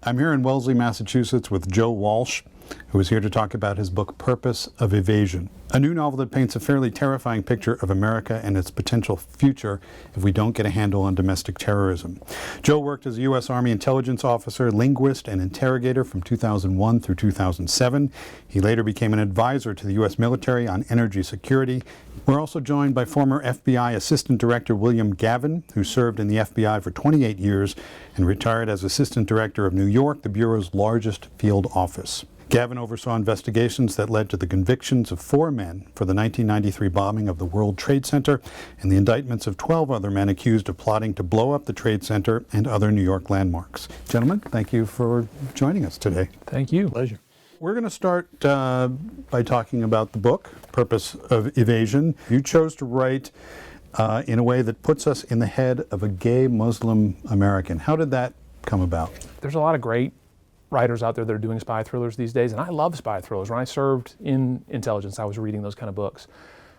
I'm here in Wellesley, Massachusetts with Joe Walsh, who is here to talk about his book, Purpose of Evasion, a new novel that paints a fairly terrifying picture of America and its potential future if we don't get a handle on domestic terrorism. Joe worked as a U.S. Army intelligence officer, linguist, and interrogator from 2001 through 2007. He later became an advisor to the U.S. military on energy security. We're also joined by former FBI Assistant Director William Gavin, who served in the FBI for 28 years and retired as Assistant Director of New York, the Bureau's largest field office. Gavin oversaw investigations that led to the convictions of 4 men for the 1993 bombing of the World Trade Center and the indictments of 12 other men accused of plotting to blow up the Trade Center and other New York landmarks. Gentlemen, thank you for joining us today. Thank you. Pleasure. We're going to start by talking about the book, Purpose of Evasion. You chose to write in a way that puts us in the head of a gay Muslim American. How did that come about? There's a lot of great writers out there that are doing spy thrillers these days, and I love spy thrillers. When I served in intelligence, I was reading those kind of books.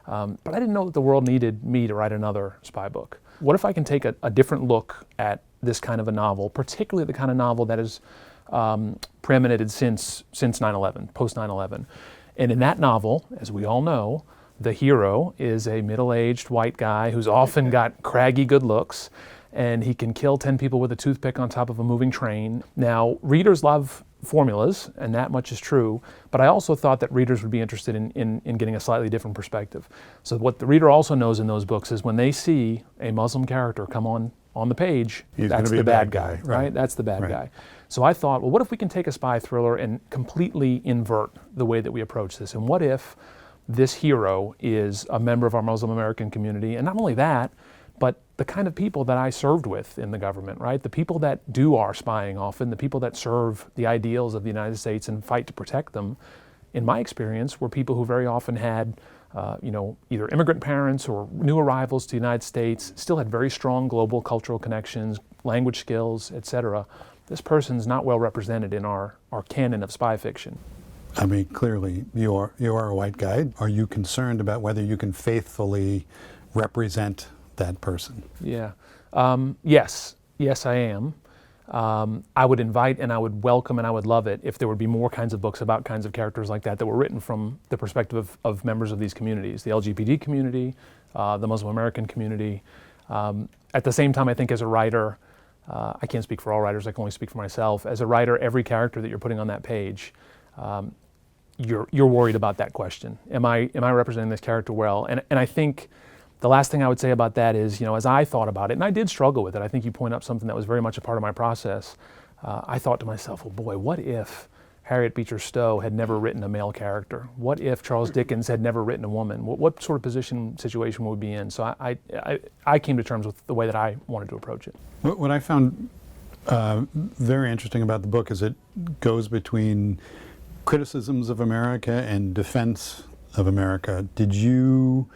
But I didn't know that the world needed me to write another spy book. What if I can take a different look at this kind of a novel, particularly the kind of novel that is preeminated since 9/11, post 9/11. And in that novel, as we all know, the hero is a middle-aged white guy who's often got craggy good looks, and he can kill 10 people with a toothpick on top of a moving train. Now, readers love formulas, and that much is true, but I also thought that readers would be interested in getting a slightly different perspective. So what the reader also knows in those books is when they see a Muslim character come on the page, that's the bad guy, right? That's the bad guy. So I thought, well, what if we can take a spy thriller and completely invert the way that we approach this? And what if this hero is a member of our Muslim American community? And not only that, but the kind of people that I served with in the government, right? The people that do our spying often, the people that serve the ideals of the United States and fight to protect them, in my experience, were people who very often had, either immigrant parents or new arrivals to the United States, still had very strong global cultural connections, language skills, etc. This person's not well represented in our canon of spy fiction. I mean, clearly, you are a white guy. Are you concerned about whether you can faithfully represent that person? Yeah. Yes, I am. I would invite and I would welcome and I would love it if there would be more kinds of books about kinds of characters like that were written from the perspective of members of these communities, the LGBT community, the Muslim American community. At the same time, I think as a writer, I can't speak for all writers, I can only speak for myself. As a writer, every character that you're putting on that page, you're worried about that question. Am I representing this character well? And I think the last thing I would say about that is, as I thought about it, and I did struggle with it, I think you point up something that was very much a part of my process. I thought to myself, well, boy, what if Harriet Beecher Stowe had never written a male character? What if Charles Dickens had never written a woman? What sort of situation would we be in? So I came to terms with the way that I wanted to approach it. What I found very interesting about the book is it goes between criticisms of America and defense of America. Did you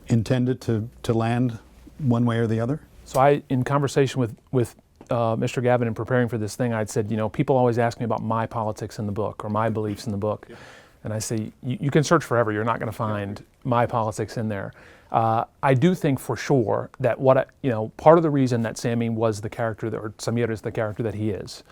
intend it to land one way or the other? So in conversation with Mr. Gavin in preparing for this thing, I'd said, people always ask me about my politics in the book or my beliefs in the book. Yeah. And I say, you can search forever, you're not going to find my politics in there. I do think for sure that part of the reason that Sami was the character, or Samir is the character that he is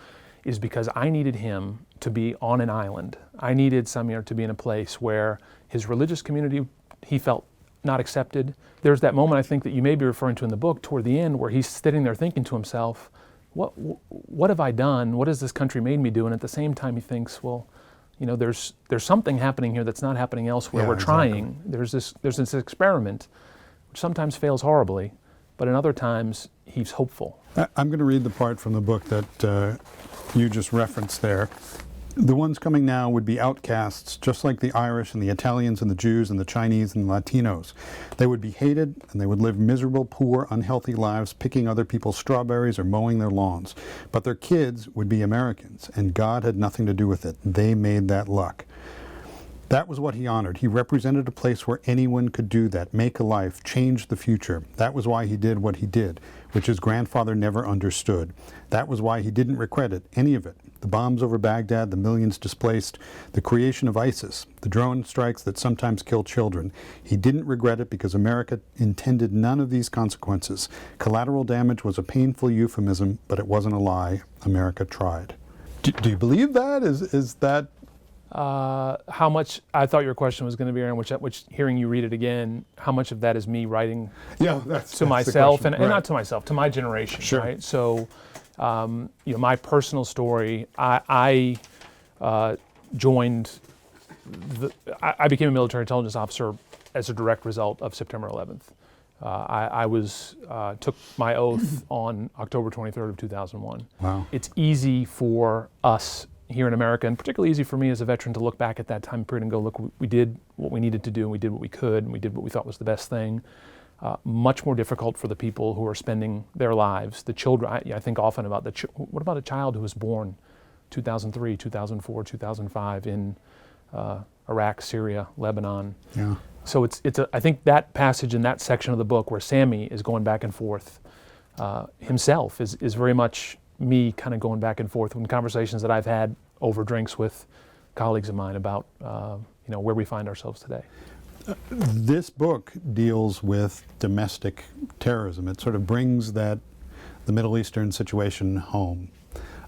because I needed him to be on an island. I needed Samir to be in a place where his religious community, he felt not accepted. There's that moment I think that you may be referring to in the book toward the end where he's sitting there thinking to himself, what have I done? What has this country made me do? And at the same time he thinks, well, there's something happening here that's not happening elsewhere. Yeah, we're trying. There's this experiment, which sometimes fails horribly, but in other times he's hopeful. I'm going to read the part from the book that you just referenced there. The ones coming now would be outcasts, just like the Irish and the Italians and the Jews and the Chinese and the Latinos. They would be hated and they would live miserable, poor, unhealthy lives, picking other people's strawberries or mowing their lawns. But their kids would be Americans, and God had nothing to do with it. They made that luck. That was what he honored. He represented a place where anyone could do that, make a life, change the future. That was why he did what he did, which his grandfather never understood. That was why he didn't regret it, any of it. The bombs over Baghdad, the millions displaced, the creation of ISIS, the drone strikes that sometimes kill children. He didn't regret it because America intended none of these consequences. Collateral damage was a painful euphemism, but it wasn't a lie. America tried. Do you believe that? Is that... How much, I thought your question was going to be, Aaron, which hearing you read it again, how much of that is me writing that's myself, the and right. not to myself, to my generation, Sure. right? So, my personal story, I joined, I became a military intelligence officer as a direct result of September 11th. I took my oath on October 23rd of 2001. Wow. It's easy for us here in America, and particularly easy for me as a veteran, to look back at that time period and go, look, we did what we needed to do, and we did what we could, and we did what we thought was the best thing. Much more difficult for the people who are spending their lives, the children. I think often about what about a child who was born 2003, 2004, 2005 in Iraq, Syria, Lebanon. Yeah. So I think that passage in that section of the book where Sammy is going back and forth himself is very much me kind of going back and forth in conversations that I've had over drinks with colleagues of mine about where we find ourselves today. This book deals with domestic terrorism. It sort of brings the Middle Eastern situation home.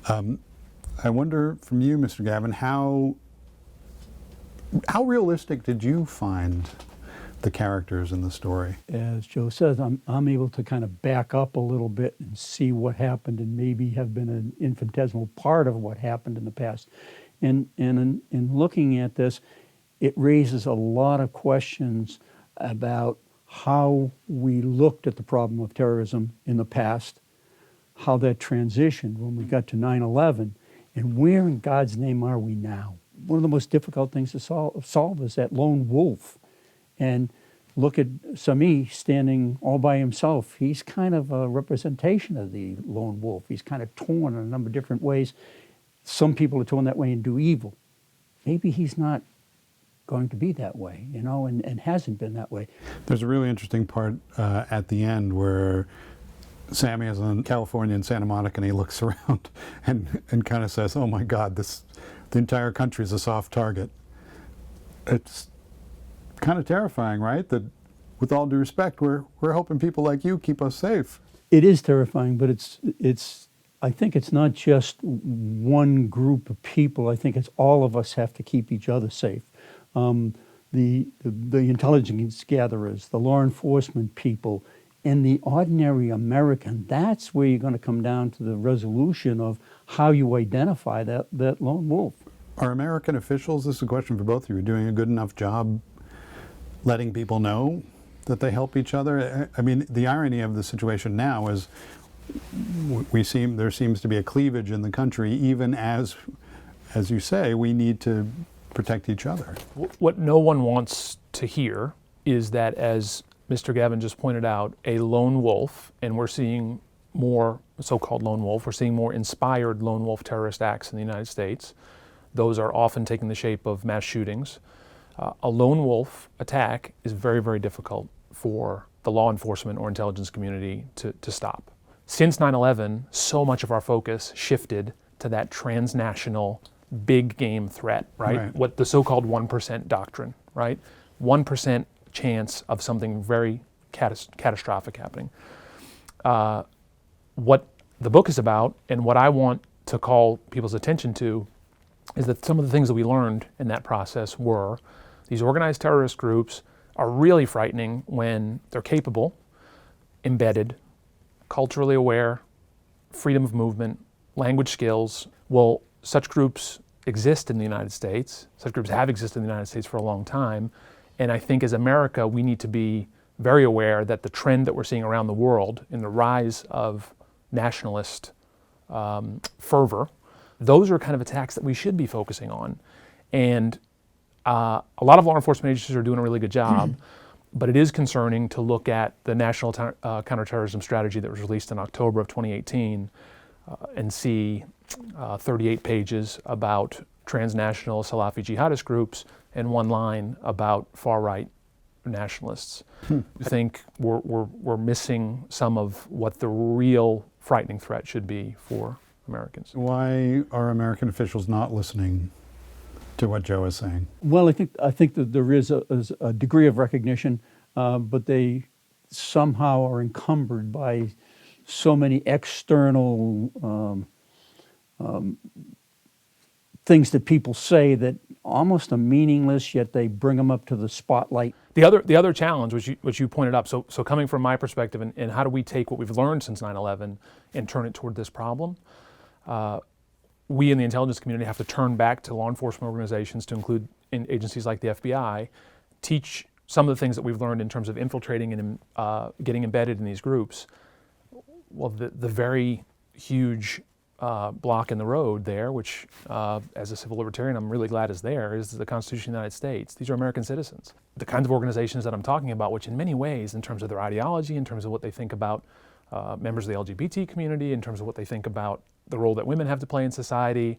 I wonder from you, Mr. Gavin, how realistic did you find the characters in the story? As Joe says, I'm able to kind of back up a little bit and see what happened and maybe have been an infinitesimal part of what happened in the past. And in looking at this, it raises a lot of questions about how we looked at the problem of terrorism in the past, how that transitioned when we got to 9/11, and where in God's name are we now? One of the most difficult things to solve is that lone wolf. And look at Sami standing all by himself. He's kind of a representation of the lone wolf. He's kind of torn in a number of different ways. Some people are torn that way and do evil. Maybe he's not going to be that way, and hasn't been that way. There's a really interesting part at the end where Sammy is in California in Santa Monica, and he looks around and kind of says, "Oh my God, the entire country is a soft target." It's kind of terrifying, right? That, with all due respect, we're hoping people like you keep us safe. It is terrifying, but I think it's not just one group of people. I think it's all of us have to keep each other safe. The intelligence gatherers, the law enforcement people, and the ordinary American. That's where you're going to come down to the resolution of how you identify that lone wolf. Are American officials, this is a question for both of you, doing a good enough job letting people know that they help each other? I mean, the irony of the situation now is there seems to be a cleavage in the country, even as you say, we need to protect each other. What no one wants to hear is that, as Mr. Gavin just pointed out, a lone wolf, and we're seeing more so-called lone wolf, we're seeing more inspired lone wolf terrorist acts in the United States. Those are often taking the shape of mass shootings. A lone wolf attack is very, very difficult for the law enforcement or intelligence community to stop. Since 9/11, so much of our focus shifted to that transnational big game threat, right? What the so-called 1% doctrine, right? 1% chance of something very catastrophic happening. What the book is about, and what I want to call people's attention to, is that some of the things that we learned in that process were these organized terrorist groups are really frightening when they're capable, embedded, culturally aware, freedom of movement, language skills. Well, such groups exist in the United States. Such groups have existed in the United States for a long time. And I think as America, we need to be very aware that the trend that we're seeing around the world in the rise of nationalist fervor, those are kind of attacks that we should be focusing on. And a lot of law enforcement agencies are doing a really good job, but it is concerning to look at the National Counterterrorism Strategy that was released in October of 2018 and see 38 pages about transnational Salafi jihadist groups and one line about far-right nationalists. I think we're missing some of what the real frightening threat should be for Americans. Why are American officials not listening to what Joe is saying? Well, I think that there is a degree of recognition, but they somehow are encumbered by so many external things that people say that almost are meaningless, yet they bring them up to the spotlight. The other challenge, which you pointed up, so coming from my perspective, and how do we take what we've learned since 9/11 and turn it toward this problem? We in the intelligence community have to turn back to law enforcement organizations, to include in agencies like the FBI, teach some of the things that we've learned in terms of infiltrating and getting embedded in these groups. Well, the very huge block in the road there, which as a civil libertarian I'm really glad is there, is the Constitution of the United States. These are American citizens. The kinds of organizations that I'm talking about, which in many ways, in terms of their ideology, in terms of what they think about members of the LGBT community, in terms of what they think about the role that women have to play in society,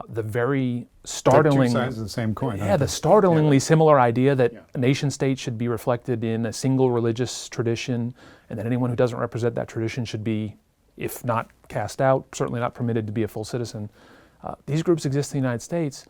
the very startling... Two sides of the same coin. Yeah, the startlingly similar idea that a nation state should be reflected in a single religious tradition, and that anyone who doesn't represent that tradition should be, if not cast out, certainly not permitted to be a full citizen. These groups exist in the United States.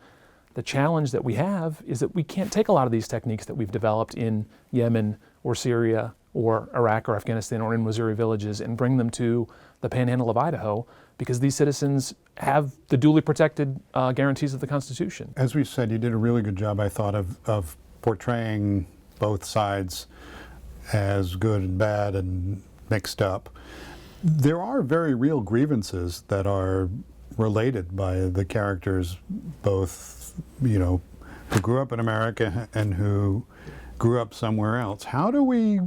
The challenge that we have is that we can't take a lot of these techniques that we've developed in Yemen or Syria or Iraq or Afghanistan or in Missouri villages and bring them to the panhandle of Idaho, because these citizens have the duly protected guarantees of the Constitution. As we said, you did a really good job, I thought, of portraying both sides as good and bad and mixed up. There are very real grievances that are related by the characters, both, who grew up in America and who grew up somewhere else. How do we,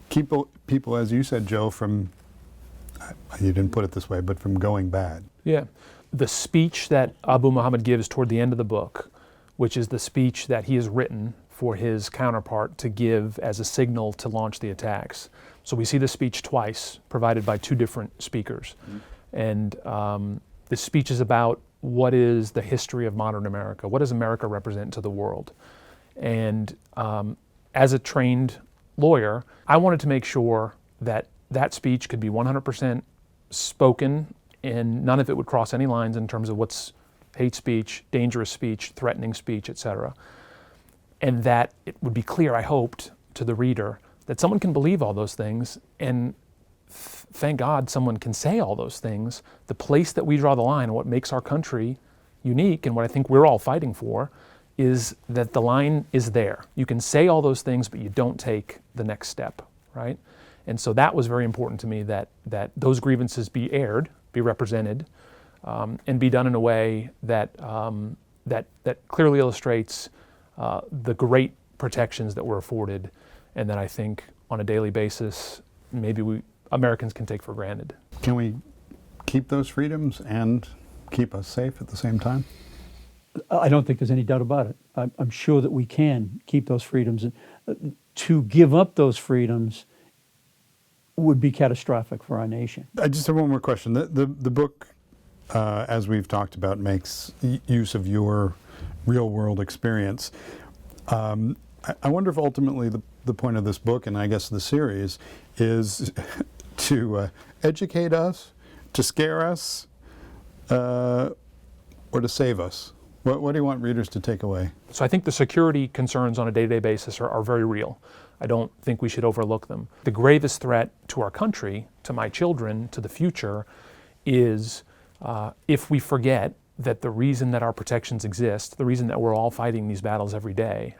keep people, as you said, Joe, from, you didn't put it this way, but from going bad? Yeah. The speech that Abu Muhammad gives toward the end of the book, which is the speech that he has written for his counterpart to give as a signal to launch the attacks. So we see the speech twice, provided by two different speakers. And the speech is about what is the history of modern America? What does America represent to the world? And as a trained lawyer, I wanted to make sure that that speech could be 100% spoken and none of it would cross any lines in terms of what's hate speech, dangerous speech, threatening speech, etc. And that it would be clear, I hoped, to the reader that someone can believe all those things, and thank God someone can say all those things. The place that we draw the line and what makes our country unique and what I think we're all fighting for is that the line is there. You can say all those things, but you don't take the next step, right? And so that was very important to me, that those grievances be aired, be represented, and be done in a way that clearly illustrates the great protections that we're afforded, and that I think on a daily basis maybe Americans can take for granted. Can we keep those freedoms and keep us safe at the same time? I don't think there's any doubt about it. I'm sure that we can keep those freedoms. To give up those freedoms would be catastrophic for our nation. I just have one more question. The book, as we've talked about, makes use of your real-world experience. I wonder if ultimately the point of this book, and I guess the series, is to educate us, to scare us, or to save us. What do you want readers to take away? So I think the security concerns on a day-to-day basis are very real. I don't think we should overlook them. The gravest threat to our country, to my children, to the future, is if we forget that the reason that our protections exist, the reason that we're all fighting these battles every day,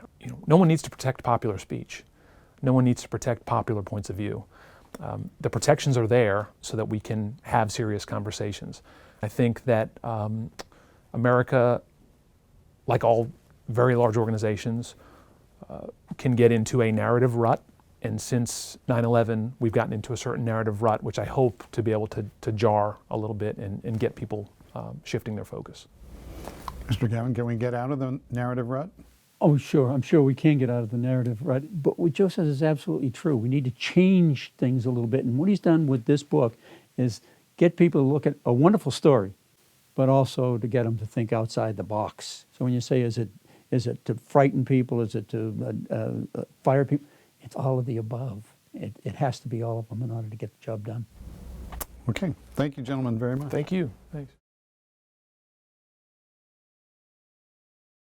no one needs to protect popular speech. No one needs to protect popular points of view. The protections are there so that we can have serious conversations. I think that America, like all very large organizations, can get into a narrative rut. And since 9/11, we've gotten into a certain narrative rut, which I hope to be able to jar a little bit and get people shifting their focus. Mr. Gavin, can we get out of the narrative rut? Oh, sure. I'm sure we can get out of the narrative, right? But what Joe says is absolutely true. We need to change things a little bit. And what he's done with this book is get people to look at a wonderful story but also to get them to think outside the box. So when you say, is it to frighten people? Is it to fire people? It's all of the above. It has to be all of them in order to get the job done. Okay. Thank you, gentlemen, very much. Thank you. Thanks.